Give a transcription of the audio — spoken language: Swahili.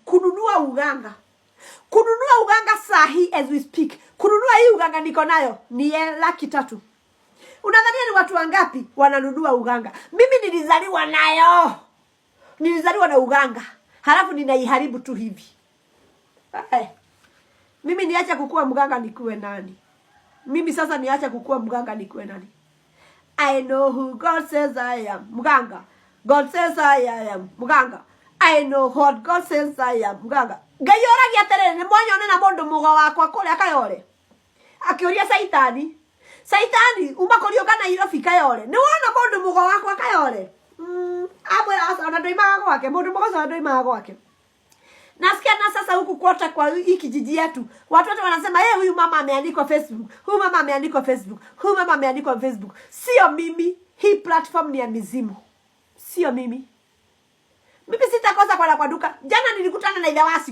kununua uganga. Kununua uganga sahi as we speak. Kununua hii uganga niko nayo ni 300,000. Unadhania ni watu wangapi wananunua uganga? Mimi nilizaliwa nayo. Nilizaliwa na uganga. Halafu ninaiharibu tu hivi. Mimi niacha kukua mganga nikuwe nani? Mimi sasa niacha kukua mganga nikuwe nani? I know who God says I am. Mganga. God says I am. Mganga. I know what God says I am. Mganga. Gayora giatere ni mwanyo na mundu mugo wakwa kule akayore. Akioria Saitani. Saitani umakorio kana iro fika yore. Ni wana mundu mugo wakwa akayore. Amwe asa na ndoima gwake. Mundu mugo sa ndoima gwake. Nasikia na sasa huku kota kwa hii kijiji yetu. Watu wote wanasema huyu mama ameandikwa Facebook. Huyu mama ameandikwa Facebook. Huyu mama ameandikwa Facebook. Sio mimi. Hii platform ni ya mizimu. Sio mimi. Mimi sitakosa kwa duka. Jana nilikutana na Idawasi